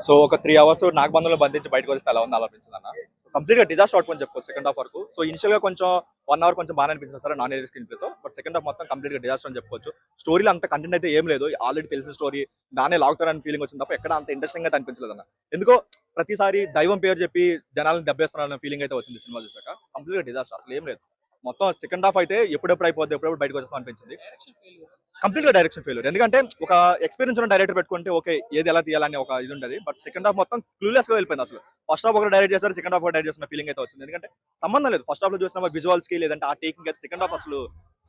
So ఒక 3 hours నాగబంధంలో బంధించి బయటకు వస్తే ఎలా ఉంది అనిపించింది అన్న. కంప్లీట్ గా డిజాస్టర్ అవుట్ అని చెప్పుకోవచ్చు సెకండ్ హాఫ్ వరకు. సో ఇనిషియల్ గా కొంచెం 1 అవర్ కొంచెం బాగా అనిపించింది సార్ నాన్ ఏరియల్ స్క్రీన్ ప్లేతో. బట్ సెకండ్ హాఫ్ మొత్తం కంప్లీట్ గా డిజాస్టర్ అని చెప్పుకోవచ్చు. స్టోరీలో అంత కంటెంట్ అయితే ఏం లేదు. ఆల్రెడీ తెలిసిన స్టోరీ దానే లాగుతారని ఫీలింగ్ వచ్చింది తప్ప ఎక్కడ అంత ఇంట్రెస్టింగ్ అయితే అనిపించలేదు అన్న. ఎందుకో ప్రతిసారి దైవం పేరు చెప్పి జనాలను దెబ్బేస్తున్నారన్న ఫీలింగ్ అయితే వచ్చింది సినిమా చూసాక. కంప్లీట్ గా డిజాస్టర్ అసలు ఏం లేదు. మొత్తం సెకండ్ హాఫ్ అయితే ఎప్పుడెప్పుడు అయిపోద్ది ఎప్పుడెప్పుడు బయటకు వచ్చేస్తాం అనిపించింది. కంప్లీట్ గా డైరెక్షన్ ఫెయిల్యూర్. ఎందుకంటే ఒక ఎక్స్పీరియన్స్ ఉన్న డైరెక్టర్ పెట్టుకుంటే ఓకే ఏది ఎలా తీయాలని ఒక ఇది ఉండదు. బట్ సెకండ్ హాఫ్ మొత్తం క్లూలెస్ గా వెళ్ళిపోయింది అసలు. ఫస్ట్ హాఫ్ ఒకటి డైరెక్ట్ చేశారు, సెకండ్ హాఫ్ డైరెక్ట్ చేసిన ఫీలింగ్ అయితే వచ్చింది. ఎందుకంటే సంబంధం లేదు. ఫస్ట్ హాఫ్ లో చూసిన విజువల్స్ కి లేదంటే ఆ టేకింగ్ అయితే సెకండ్ హాఫ్ అసలు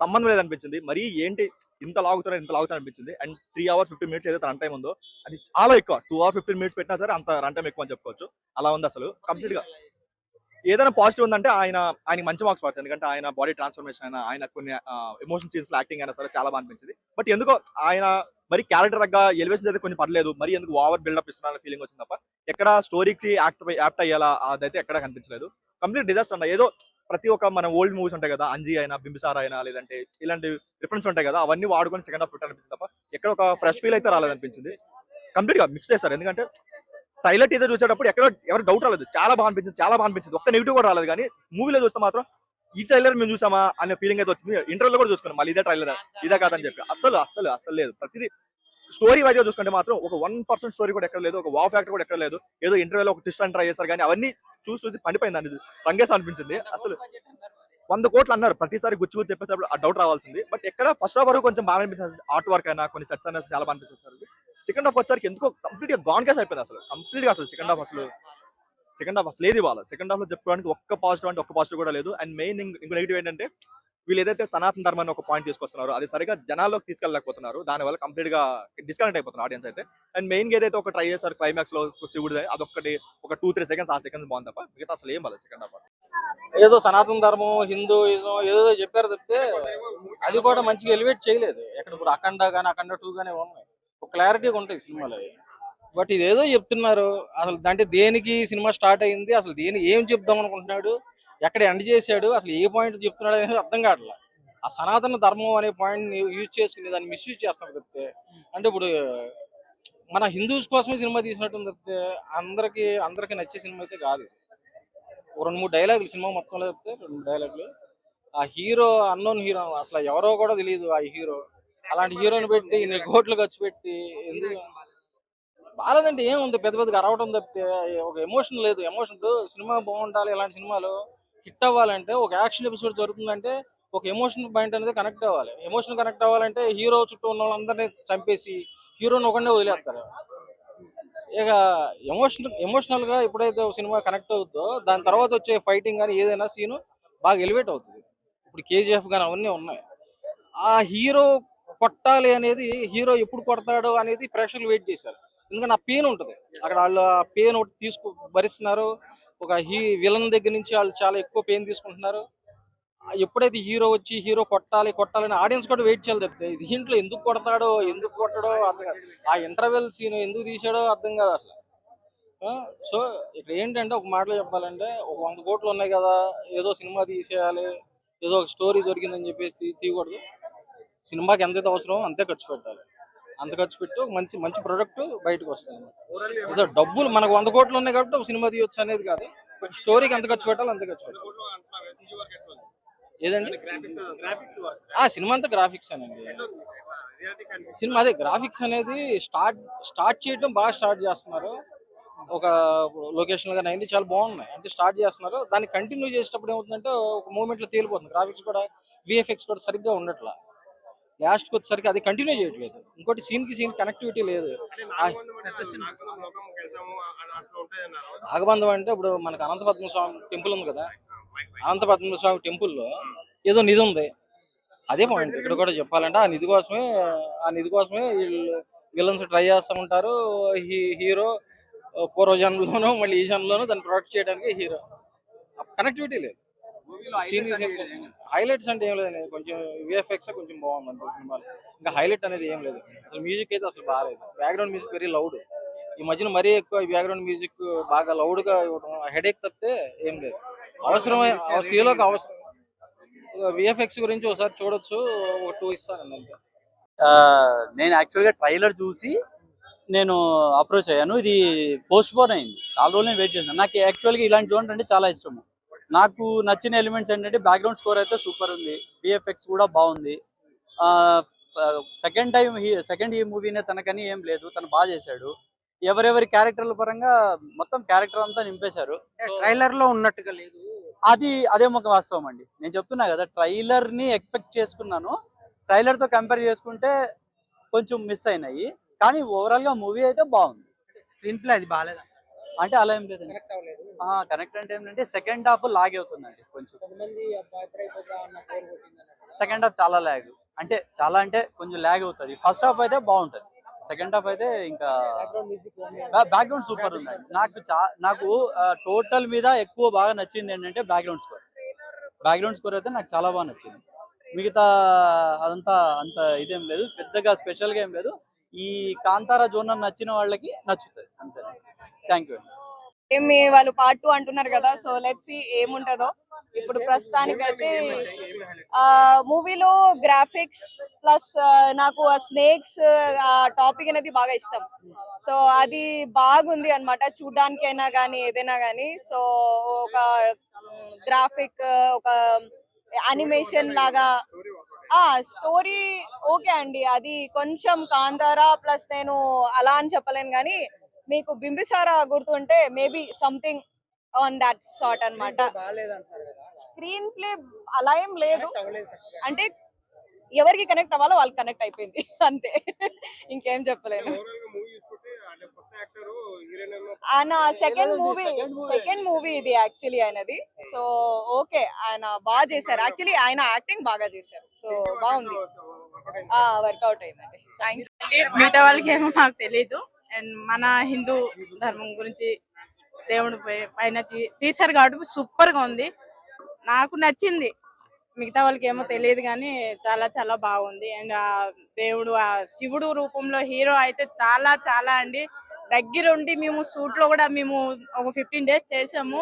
సంబంధం లేదనిపించింది. మరి ఏంటి ఇంత లాగుతారు అనిపించింది. అండ్ 3 hours 15 minutes ఏదైతే రన్ టైం ఉందో అది చాలా ఎక్కువ. 2 hours 15 minutes పెట్టినా సరే అంత రన్ టైం ఎక్కువ అని చెప్పుకోవచ్చు. అలా ఉంది అసలు కంప్లీట్ గా. ఏదైనా పాజిటివ్ ఉందంటే ఆయనకి మంచి మార్క్స్ పడుతుంది. ఎందుకంటే ఆయన బాడీ ట్రాన్స్ఫర్మేషన్ అయినా ఆయన కొన్ని ఎమోషన్ సీన్స్ లో యాక్టింగ్ అయినా సరే చాలా బాగా అనిపించింది. బట్ ఎందుకో ఆయన మరి క్యారెక్టర్ తగ్గ ఎలివేషన్స్ అయితే కొన్ని పర్లేదు. మరి ఎందుకు ఓవర్ బిల్డప్ ఇస్తున్న ఫీలింగ్ వచ్చింది తప్ప ఎక్కడ స్టోరీకి యాప్ట్ అయ్యేలా అదైతే ఎక్కడ కనిపించలేదు. కంప్లీట్ డిజాస్టర్ అన్న. ఏదో ప్రతి ఒక్క మన ఓల్డ్ మూవీస్ ఉంటాయి కదా, అంజీ అయినా బింబిసార్ అయినా లేదంటే ఇలాంటి రిఫరెన్స్ ఉంటాయి కదా, అవన్నీ వాడుకొని సెకండ్ హాఫ్ పెట్టాలనిపించింది తప్ప ఎక్కడ ఒక ఫ్రెష్ ఫీల్ అయితే రాలేదనిపించింది. కంప్లీట్ గా మిక్స్ చేశారు. ఎందుకంటే ట్రైలర్ టీజర్ చూసేటప్పుడు ఎవరు డౌట్ రాలేదు. చాలా బాగా అనిపించింది. ఒక్క నెగిటివ్ కూడా రాలేదు. కానీ మూవీలో చూస్తే మాత్రం ఈ ట్రైలర్ మేము చూసామా అనే ఫీలింగ్ అయితే వచ్చింది. ఇంటర్వ్యూలో కూడా చూసుకున్నాం మళ్ళీ ఇదే ట్రైలర్ ఇదే కాదని చెప్పి అసలు లేదు. ప్రతిదీ స్టోరీ వైజ్ గా చూసుకుంటే మాత్రం ఒక 1% స్టోరీ కూడా ఎక్కడ లేదు. ఒక వావ్ ఫ్యాక్టర్ కూడా ఎక్కడ లేదు. ఏదో ఇంటర్వ్యూలో ఒక ట్విస్ట్ అని ట్రై చేస్తారు కానీ అవన్నీ చూసి పండిపోయింది అనేది రంగేస్ అనిపించింది. అసలు 100 కోట్లు అన్నారు. ప్రతిసారి గుచ్చి చెప్పేటప్పుడు ఆ డౌట్ రావాల్సింది. బట్ ఎక్కడ ఫస్ట్ హాఫ్ వరకు కొంచెం బాగా అనిపించింది. ఆర్ట్ వర్క్ అయినా కొన్ని సెట్స్ అనేది చాలా బాగా అనిపించారు. సెకండ్ హాఫ్ వచ్చరికి ఎందుకో కంప్లీట్ గా గాన్ కేస్ అయిపోయింది అసలు. కంప్లీట్ గా అసలు సెకండ్ హాఫ్ అసలు ఏది బాగా. సెకండ్ హాఫ్ లో చెప్పుకోవడానికి ఒక్క పాజిటివ్ కూడా లేదు. అండ్ మెయిన్ ఇంకో నెగిటివ్ ఏంటంటే వీళ్ళు ఏదైతే సనాతన ధర్మాన్ని ఒక పాయింట్ తీసుకొస్తున్నారో అది సరిగా జనాల్లోకి తీసుకెళ్ళలేకపోతున్నారు. దానివల్ల కంప్లీట్ గా డిస్కనెక్ట్ అయిపోతున్నారు ఆడియన్స్ అయితే. అండ్ మెయిన్ గా ఏదైతే ఒక ట్రై చేశారు క్లైమాక్స్ లో శివుడిదే అదొకటి ఒక 2-3 సెకండ్స్ ఆ సెకండ్స్ బాగుంది తప్ప మిగతా అసలు ఏం బాలేదు సెకండ్ హాఫ్. ఏదో సనాతన ధర్మం హిందూయిజం ఏదో చెప్పారు తప్పితే అది కూడా మంచిగా ఎలివేట్ చేయలేదు. ఎక్కడ ఇప్పుడు అఖండ 2 గానే ఉన్నాయి. ఒక క్లారిటీగా ఉంటాయి సినిమాలు. బట్ ఇదేదో చెప్తున్నారు. అసలు అంటే దేనికి సినిమా స్టార్ట్ అయింది, అసలు దేని ఏం చెప్దాం అనుకుంటున్నాడు, ఎక్కడ ఎండ్ చేశాడు, అసలు ఏ పాయింట్ చెప్తున్నాడు అనేది అర్థం కావట్లేదు. ఆ సనాతన ధర్మం అనే పాయింట్ యూజ్ చేసుకుని దాన్ని మిస్యూజ్ చేస్తాం తప్పితే, అంటే ఇప్పుడు మన హిందూస్ కోసమే సినిమా తీసినట్టు తప్పితే అందరికి నచ్చే సినిమా అయితే కాదు. 2-3 డైలాగులు సినిమా మొత్తంలో చెప్తే 2 డైలాగులు. ఆ హీరో అన్నోన్ హీరో అసలు ఎవరో కూడా తెలియదు. ఆ హీరో అలాంటి హీరోని పెట్టి ఇన్ని కోట్లు ఖర్చు పెట్టి ఎందుకు బాలేదంటే ఏముంది, పెద్ద పెద్దగా అరవటం తప్పితే ఒక ఎమోషన్ లేదు. ఎమోషన్ సినిమా బాగుండాలి. ఇలాంటి సినిమాలు హిట్ అవ్వాలంటే ఒక యాక్షన్ ఎపిసోడ్ జరుగుతుందంటే ఒక ఎమోషన్ పాయింట్ అనేది కనెక్ట్ అవ్వాలి. ఎమోషన్ కనెక్ట్ అవ్వాలంటే హీరో చుట్టూ ఉన్న వాళ్ళందరినీ చంపేసి హీరోని ఒకనే వదిలేస్తారు. ఇక ఎమోషనల్ గా ఎప్పుడైతే ఒక సినిమా కనెక్ట్ అవుతుందో దాని తర్వాత వచ్చే ఫైటింగ్ కానీ ఏదైనా సీన్ బాగా ఎలివేట్ అవుతుంది. ఇప్పుడు కేజీఎఫ్ కానీ అవన్నీ ఉన్నాయి. ఆ హీరో కొట్టాలి అనేది, హీరో ఎప్పుడు కొడతాడో అనేది ప్రేక్షకులు వెయిట్ చేశారు. ఎందుకంటే ఆ పెయిన్ ఉంటుంది అక్కడ. వాళ్ళు ఆ పెయిన్ ఒకటి భరిస్తున్నారు. ఒక విలన్ దగ్గర నుంచి వాళ్ళు చాలా ఎక్కువ పెయిన్ తీసుకుంటున్నారు. ఎప్పుడైతే హీరో వచ్చి హీరో కొట్టాలని ఆడియన్స్ కూడా వెయిట్ చేయాలి తప్పితే దీంట్లో ఎందుకు కొడతాడో ఎందుకు కొట్టడో అర్థం కాదు. ఆ ఇంటర్వెల్ సీన్ ఎందుకు తీసాడో అర్థం కాదు అసలు. సో ఇక్కడ ఏంటంటే ఒక మాటలో చెప్పాలంటే ఒక 100 కోట్లు ఉన్నాయి కదా, ఏదో సినిమా తీసేయాలి, ఏదో ఒక స్టోరీ దొరికిందని చెప్పేసి తీయకూడదు. సినిమాకి ఎంతైతే అవసరమో అంతే ఖర్చు పెట్టాలి. అంత ఖర్చు పెట్టి ఒక మంచి ప్రొడక్ట్ బయటకు వస్తుంది. ఏదో డబ్బులు మనకు 100 కోట్లు ఉన్నాయి కాబట్టి ఒక సినిమా తీయొచ్చు అనేది కాదు. స్టోరీకి ఎంత ఖర్చు పెట్టాలి అంతే ఖర్చు పెట్టాలి. ఏదండి ఆ సినిమా అంతా గ్రాఫిక్స్ అనండి. సినిమా అదే గ్రాఫిక్స్ అనేది స్టార్ట్ చేయడం బాగా స్టార్ట్ చేస్తున్నారు. ఒక లొకేషన్ కానీ అన్ని చాలా బాగున్నాయి. అంటే స్టార్ట్ చేస్తున్నారు, దాన్ని కంటిన్యూ చేసేటప్పుడు ఏమవుతుందంటే ఒక మూమెంట్ లో తేలిపోతుంది. గ్రాఫిక్స్ కూడా విఎఫ్ఎక్స్ కూడా సరిగ్గా ఉండట్లా. లాస్ట్కి వచ్చేసరికి అది కంటిన్యూ చేయట్లేదు. ఇంకోటి సీన్ కి సీన్ కనెక్టివిటీ లేదు. నాగబంధం అంటే ఇప్పుడు మనకు అనంత పద్మస్వామి టెంపుల్ ఉంది కదా, అనంత పద్మస్వామి టెంపుల్లో ఏదో నిధి ఉంది. అదే పాయింట్ ఇక్కడ కూడా చెప్పాలంటే ఆ నిధి కోసమే వీళ్ళు విలన్స్ ట్రై చేస్తూ ఉంటారు. హీరో పూర్వజన్మలోనూ మళ్ళీ ఈ జన్మలోనూ దాన్ని ప్రొటెక్ట్ చేయడానికి హీరో. కనెక్టివిటీ లేదు. హైలైట్స్ అంటే ఏం లేదండి, కొంచెం విఎఫ్ఎక్స్ కొంచెం బాగుంది అంతే సినిమాలో. ఇంకా హైలైట్ అనేది ఏం లేదు. అసలు మ్యూజిక్ అయితే అసలు బాగాలేదు. Background music very loud. ఈ మధ్యన మరీ ఎక్కువ బ్యాక్గ్రౌండ్ మ్యూజిక్ బాగా లౌడ్ గా ఇవ్వడం హెడేక్ తప్పితే ఏం లేదు. అవసరమే హీరోకి అవసరం. విఎఫ్ఎక్స్ గురించి ఒకసారి చూడొచ్చు, ఒక 2 ఇస్తానండి అంతే. నేను యాక్చువల్గా ట్రైలర్ చూసి నేను అప్రోచ్ అయ్యాను. ఇది పోస్ట్ పోన్ అయింది. చాలా రోజులు నేను వెయిట్ చేశాను. నాకు యాక్చువల్‌గా ఇలాంటి జోనర్ అంటే చాలా ఇష్టము. నాకు నచ్చిన ఎలిమెంట్స్ ఏంటంటే బ్యాక్‌గ్రౌండ్ స్కోర్ అయితే సూపర్ ఉంది. వీఎఫ్ఎక్స్ కూడా బాగుంది. ఆహ్, సెకండ్ ఈ మూవీనే తనకని ఏం లేదు. తను బాగా చేశాడు. ఎవరెవరి క్యారెక్టర్ల పరంగా మొత్తం క్యారెక్టర్ అంతా నింపేశారు. ట్రైలర్ లో ఉన్నట్టుగా లేదు. అదేమో ఒక వాస్తవం అండి. నేను చెప్తున్నా కదా, ట్రైలర్‌ని ఎక్స్‌పెక్ట్ చేసుకున్నాను. ట్రైలర్‌తో కంపేర్ చేసుకుంటే కొంచెం మిస్ అయినాయి. కానీ ఓవరాల్‌గా మూవీ అయితే బాగుంది. స్క్రీన్ ప్లే అది బాగాలేదు. అంటే అలా ఏం లేదండి. కనెక్ట్ అవ్వలేదు. కనెక్ట్ అంటే ఏంటంటే సెకండ్ హాఫ్ లాగ్ అవుతుందండి కొంచెం. కొంతమంది ఎప్పుడైపోతా అన్న బోర్ కొట్టింది అన్నట్టు. సెకండ్ హాఫ్ చాలా లాగ్. అంటే కొంచెం లాగ్ అవుతది. ఫస్ట్ హాఫ్ అయితే బాగుంటది. సెకండ్ హాఫ్ అయితే ఇంకా బ్యాక్గ్రౌండ్ మ్యూజిక్ బ్యాక్‌గ్రౌండ్ సూపర్ ఉందండి. నాకు టోటల్ మీద ఎక్కువ బాగా నచ్చింది ఏంటంటే బ్యాక్‌గ్రౌండ్ స్కోర్. బ్యాక్‌గ్రౌండ్ స్కోర్ అయితే నాకు చాలా బాగా నచ్చింది. మిగతా అదంతా అంత ఇదేం లేదు. పెద్దగా స్పెషల్‌గా ఏం లేదు. ఈ కాంతారా జోనర్ నచ్చిన వాళ్ళకి నచ్చుతది అంతే. Thank you. ఏమి వాళ్ళు పార్ట్ 2 అంటున్నారు కదా, సో లెట్స్ సీ ఏముంటదో. ఇప్పుడు ప్రస్తుతానికైతే మూవీలో గ్రాఫిక్స్ ప్లస్ నాకు ఆ స్నేక్స్ ఆ టాపిక్ అనేది బాగా ఇష్టం. సో అది బాగుంది అన్నమాట, చూడ్డానికైనా కానీ ఏదైనా కానీ. సో ఒక గ్రాఫిక్, ఒక యానిమేషన్ లాగా స్టోరీ ఓకే అండి. అది కొంచెం కాంతారా ప్లస్ నేను అలా అని చెప్పలేను కానీ, మీకు బింబిసారా గుర్తుంటే maybe something on that sort అన్నమాట. బాగాలేదు అంటారు కదా. స్క్రీన్ ప్లే అలా ఏం లేదు, Connect అవ్వలేదు. అంటే ఎవరికి కనెక్ట్ అవ్వాలో వాళ్ళు కనెక్ట్ అయిపోయింది అంతే. ఇంకేం చెప్పలేను. ఆయన సెకండ్ మూవీ ఇది యాక్చువల్లీ ఆయనది. సో ఓకే, ఆయన బాగా చేశారు. యాక్చువల్లీ ఆయన యాక్టింగ్ బాగా చేశారు. సో బాగుంది, వర్కౌట్ అయిందండి. Thank you. మిగతా వాళ్ళకి ఏమో మాకు తెలీదు. అండ్ మన హిందూ ధర్మం గురించి దేవుడు పైన తీశారు కాబట్టి సూపర్ గా ఉంది. నాకు నచ్చింది. మిగతా వాళ్ళకి ఏమో తెలియదు కానీ చాలా చాలా బాగుంది. అండ్ ఆ దేవుడు ఆ శివుడు రూపంలో హీరో అయితే చాలా చాలా అండి దగ్గరుండి మేము షూట్ లో కూడా మేము ఒక 15 days చేసాము.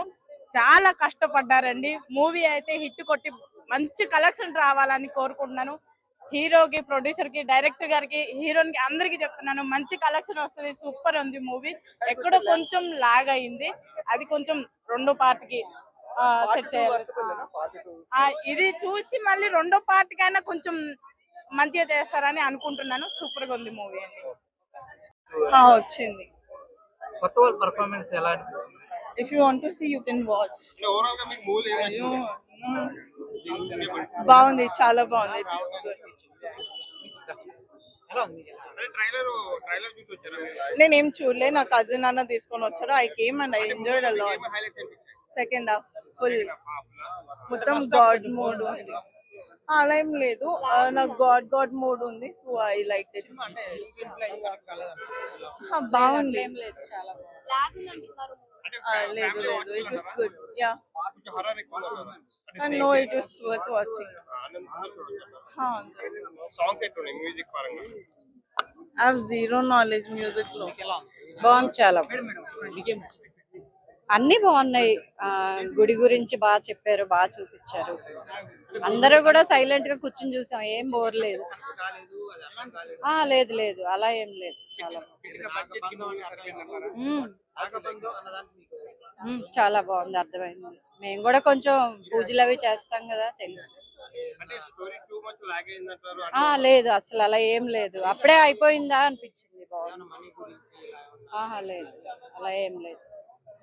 చాలా కష్టపడ్డారండి. మూవీ అయితే హిట్ కొట్టి మంచి కలెక్షన్ రావాలని కోరుకుంటున్నాను. హీరోకి, ప్రొడ్యూసర్ కి, డైరెక్టర్ గారికి, హీరోయిన్ కి అందరికి చెప్తున్నాను, మంచి కలెక్షన్ వస్తుంది. సూపర్ ఉంది మూవీ. ఎక్కడో కొంచెం లాగ్ అయింది, అది కొంచెం రెండో పార్ట్ కి సెట్ చేయాలి. ఇది చూసి మళ్ళీ రెండో పార్ట్ కైనా కొంచెం మంచిగా చేస్తారని అనుకుంటున్నాను. సూపర్ గా ఉంది మూవీ అండి. వచ్చింది. కొత్త వాళ్ళ పర్ఫార్మెన్స్ ఎలా అనిపించింది? If you want to see you can watch. బాగుంది, చాలా బాగుంది. ఎలా ఉంది? నేనేం చూడలే, నా కజిన్ అన్న తీసుకొని వచ్చారు. I came and I enjoyed a lot. Second half full మొత్తం గాడ్ మోడ్ ఉంది. అలా ఏం లేదు, నాకు గాడ్ మోడ్ ఉంది. So I like it. అంటే స్క్రీన్ ప్లే కనెక్ట్ కాలేదంటారు. బాగుంది. లేదు it was good. Yeah, no it was worth watching. I have zero knowledge music లో. బాగుంది, చాలా అన్ని బాగున్నాయి. గుడి గురించి బాగా చెప్పారు, బాగా చూపించారు. అందరూ కూడా సైలెంట్ గా కూర్చుని చూసాం, ఏం బోర్ లేదు. లేదు అలా ఏం లేదు, చాలా చాలా బాగుంది, అర్థమైంది. మేము కూడా కొంచెం పూజలు అవి చేస్తాం కదా, తెలుసు. లేదు అసలు అలా ఏం లేదు, అప్పుడే అయిపోయిందా అనిపించింది. బాగుంది. లేదు అలా ఏం లేదు,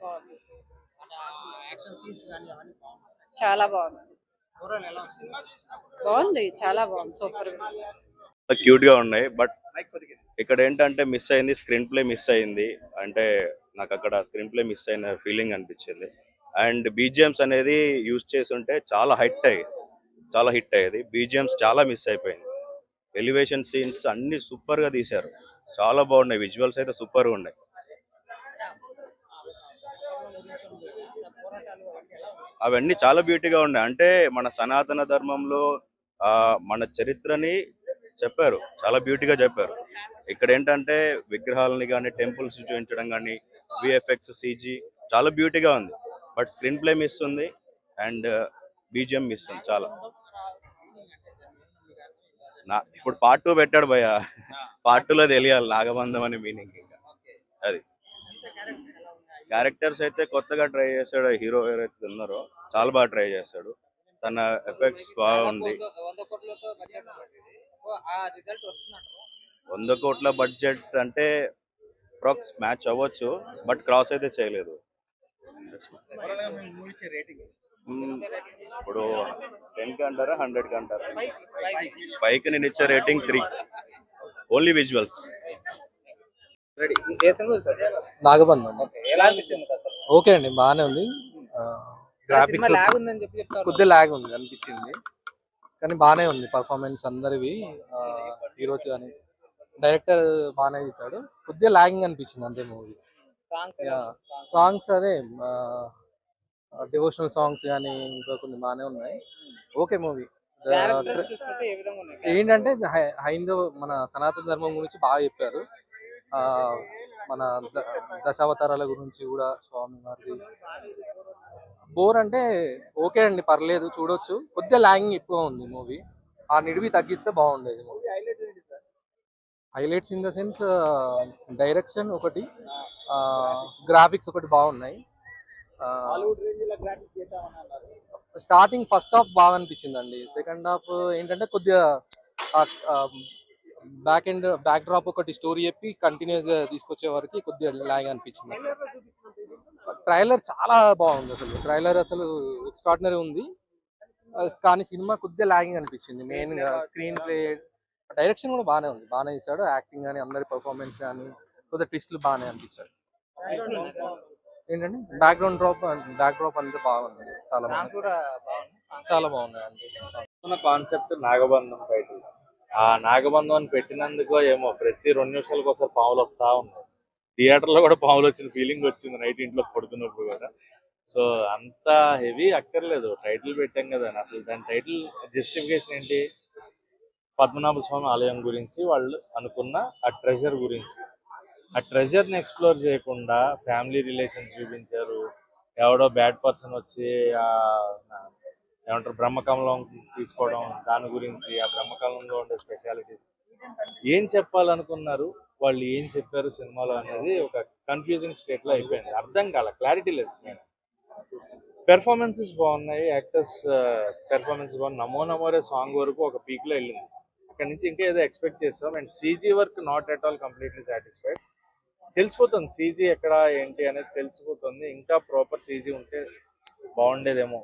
బాగుంది, చాలా బాగుంది. బాగుంది, చాలా బాగుంది, సూపర్. క్యూట్ గా ఉన్నాయి. బట్ ఇక్కడ ఏంటంటే మిస్ అయింది, స్క్రీన్ ప్లే మిస్ అయింది. అంటే నాకు అక్కడ స్క్రీన్ ప్లే మిస్ అయిన ఫీలింగ్ అనిపించింది. అండ్ బీజిఎమ్స్ అనేది యూజ్ చేసి ఉంటే చాలా హిట్ అయ్యేది. బీజిఎమ్స్ చాలా మిస్ అయిపోయింది. ఎలివేషన్ సీన్స్ అన్ని సూపర్ గా తీశారు, చాలా బాగున్నాయి. విజువల్స్ అయితే సూపర్ గా ఉన్నాయి. అవన్నీ చాలా బ్యూటీగా ఉన్నాయి. అంటే మన సనాతన ధర్మంలో మన చరిత్రని చెప్పారు, చాలా బ్యూటీగా చెప్పారు. ఇక్కడ ఏంటంటే విగ్రహాలని కానీ, టెంపుల్స్ చూపించడం కానీ, విఎఫ్ఎక్స్, సిజీ చాలా బ్యూటీగా ఉంది. బట్ స్క్రీన్ ప్లే మిస్ ఉంది అండ్ బీజిఎం మిస్ ఉంది చాలా. ఇప్పుడు పార్ట్ 2 పెట్టాడు భయ్య, పార్ట్ 2లో తెలియాలి నాగబంధం అనే మీనింగ్. ఇంకా అది క్యారెక్టర్స్ అయితే కొత్తగా ట్రై చేశాడు హీరో ఎవరైతే ఉన్నారో చాలా బాగా ట్రై చేశాడు. తన ఎఫెక్ట్స్ బాగుంది. 100 కోట్ల బడ్జెట్ అంటే అప్రాక్స్ మ్యాచ్ అవ్వచ్చు, బట్ క్రాస్ అయితే చేయలేదు. ఇప్పుడు 10కి అంటారా 100కి అంటారా? 5కి నేను ఇచ్చే rating 3. Only visuals. Nagabandham okay అండి, బాగానే ఉంది. గ్రాఫిక్స్ కొద్దిగా ల్యాగ్ ఉంది అనిపించింది, కానీ బాగానే ఉంది. పర్ఫార్మెన్స్ అందరివి, హీరోస్ కానీ డైరెక్టర్ బాగానే తీశాడు. కొద్దిగా ల్యాగింగ్ అనిపించింది అంతే మూవీ. సాంగ్స్ అదే డివోషనల్ సాంగ్స్ కానీ ఇంకా కొన్ని బాగానే ఉన్నాయి. Okay movie. ఏంటంటే హైందవ మన సనాతన ధర్మం గురించి బాగా చెప్పారు. మన దశావతారాల గురించి కూడా స్వామి వారిది. బోర్ అంటే ఓకే అండి, పర్లేదు, చూడొచ్చు. కొద్దిగా లాగింగ్ ఎక్కువ ఉంది మూవీ. ఆ నిడివి తగ్గిస్తే బాగుండేది movie. Highlights in the sense direction ఒకటి, గ్రాఫిక్స్ ఒకటి బాగున్నాయి. స్టార్టింగ్ ఫస్ట్ హాఫ్ బాగా అనిపించింది అండి. సెకండ్ హాఫ్ ఏంటంటే కొద్దిగా బ్యాక్ డ్రాప్ ఒకటి స్టోరీ చెప్పి కంటిన్యూస్ గా తీసుకొచ్చే వరకు కొద్దిగా లాగ్ అనిపించింది. ట్రైలర్ చాలా బాగుంది, ట్రైలర్ అసలు ఎక్స్ట్రాడినరీ ఉంది. కానీ సినిమా కొద్దిగా లాగింగ్ అనిపించింది. మెయిన్ గా స్క్రీన్ ప్లే, డైరెక్షన్ కూడా బాగానే ఉంది, బాగానే ఇస్తాడు. యాక్టింగ్ కానీ అందరి పర్ఫార్మెన్స్ కానీ కొద్దిగా ట్విస్ట్లు బాగానే అనిపించాడు. ఏంటంటే బ్యాక్ డ్రాప్ అంతా బాగుంది, చాలా బాగుంది, చాలా బాగున్నాయి అండి. Concept Nagabandham title. ఆ నాగబంధం అని పెట్టినందుకో ఏమో ప్రతి 2 నిమిషాలకు ఒకసారి పాములు వస్తా ఉన్నాయి. థియేటర్లో కూడా పాములు వచ్చిన ఫీలింగ్ వచ్చింది నైట్ ఇంట్లో పడుకున్నప్పుడు కూడా. సో అంత హెవీ అక్కర్లేదు, టైటిల్ పెట్టాం కదా అని. అసలు దాని టైటిల్ జస్టిఫికేషన్ ఏంటి? పద్మనాభ స్వామి ఆలయం గురించి వాళ్ళు అనుకున్న ఆ ట్రెజర్ గురించి. ఆ ట్రెజర్ని ఎక్స్ప్లోర్ చేయకుండా ఫ్యామిలీ రిలేషన్స్ చూపించారు. ఎవడో బ్యాడ్ పర్సన్ వచ్చి ఏమంటారు బ్రహ్మకమలం తీసుకోవడం, దాని గురించి ఆ బ్రహ్మకమలంలో ఉండే స్పెషాలిటీస్ ఏం చెప్పాలనుకున్నారు, వాళ్ళు ఏం చెప్పారు సినిమాలో అనేది ఒక కన్ఫ్యూజింగ్ స్టేట్లో అయిపోయింది. అర్థం కాల, క్లారిటీ లేదు. పెర్ఫార్మెన్సెస్ బాగున్నాయి, యాక్టర్స్ పెర్ఫార్మెన్స్ బాగుంది. నమో నమోరే సాంగ్ వరకు ఒక పీక్లో వెళ్ళింది. అక్కడి నుంచి ఇంకా ఏదో ఎక్స్పెక్ట్ చేస్తాం. And CG work not at all completely satisfied. తెలిసిపోతుంది సీజీ ఎక్కడ ఏంటి అనేది తెలిసిపోతుంది. ఇంకా ప్రాపర్ సీజీ ఉంటే బాగుండేదేమో.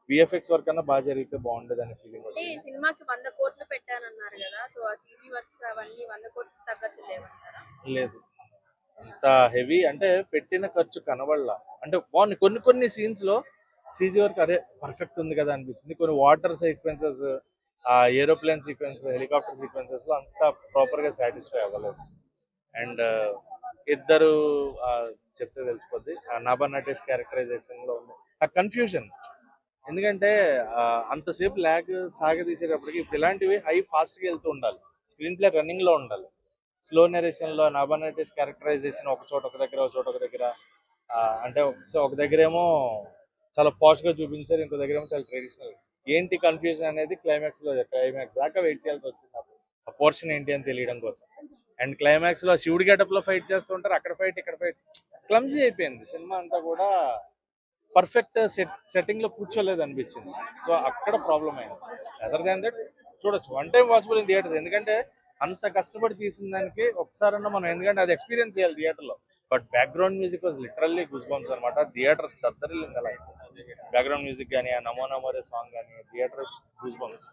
విఎఫ్ఎక్స్ వర్క్ అన్నా బాగా జరిగితే బాగుండేది అనే ఫీలింగ్ వచ్చింది. సినిమాకి 100 కోట్లు పెట్టానన్నారు కదా, సో ఆ సీజీ వర్క్స్ అవన్నీ 100 కోట్లు తగ్గట్టు లేవంటారా? లేదు, అంత హెవీ అంటే పెట్టిన ఖర్చు కనబడలా. అంటే బాగుంది, కొన్ని సీన్స్ లో సీజీ వర్క్ అదే పర్ఫెక్ట్ ఉంది కదా అనిపించింది. కొన్ని water sequences, aeroplane sequence, helicopter sequences లో అంత ప్రాపర్ గా సాటిస్ఫై అవ్వలేదు. అండ్ ఇద్దరు చెప్తే తెలిసిపోద్ది, నాబా నటేష్ క్యారెక్టరైజేషన్ లో ఉంది ఆ కన్ఫ్యూజన్. ఎందుకంటే అంతసేపు ల్యాగ్ సాగదీసేటప్పటికి ఇప్పుడు ఇలాంటివి హై ఫాస్ట్గా వెళ్తూ ఉండాలి, స్క్రీన్ ప్లే రన్నింగ్లో ఉండాలి. స్లో నెరేషన్లో నాబా నటేష్ క్యారెక్టరైజేషన్ ఒక చోట ఒక దగ్గర అంటే ఒక దగ్గర ఏమో చాలా పాష్గా చూపించారు, ఇంకో దగ్గర ఏమో చాలా ట్రెడిషనల్. ఏంటి కన్ఫ్యూజన్ అనేది క్లైమాక్స్ దాకా వెయిట్ చేయాల్సి వచ్చింది ఆ పోర్షన్ ఏంటి అని తెలియడం కోసం. అండ్ క్లైమాక్స్లో శివుడి గెటప్లో ఫైట్ చేస్తూ ఉంటారు, అక్కడ ఫైట్ ఇక్కడ ఫైట్, క్లమ్జీ అయిపోయింది సినిమా అంతా కూడా. పర్ఫెక్ట్ సెట్టింగ్ లో కూర్చోలేదు అనిపించింది. సో అక్కడ ప్రాబ్లం అయింది. అదర్ దాన్ దట్ చూడొచ్చు, 1 టైం వాచబుల్ ఇన్ థియేటర్స్. ఎందుకంటే అంత కష్టపడి తీసిన దానికి ఒకసారన్నా మనం, ఎందుకంటే అది ఎక్స్పీరియన్స్ చేయాలి థియేటర్లో. But background music was literally goose bumps అనమాట. థియేటర్ దద్దరిల్లింది అలా. బ్యాక్గ్రౌండ్ మ్యూజిక్ కానీ, ఆ నమో నమోరే సాంగ్ కానీ, theatre goose bumps.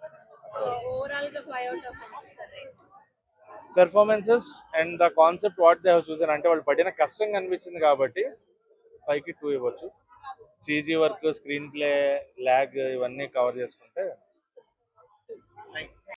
Performances and the concept what they have చూసాను అంటే వాళ్ళు పడిన కష్టం కనిపించింది కాబట్టి 5కి 2 ఇవ్వచ్చు. CG work, screen play, lag ఇవన్నీ కవర్ చేసుకుంటే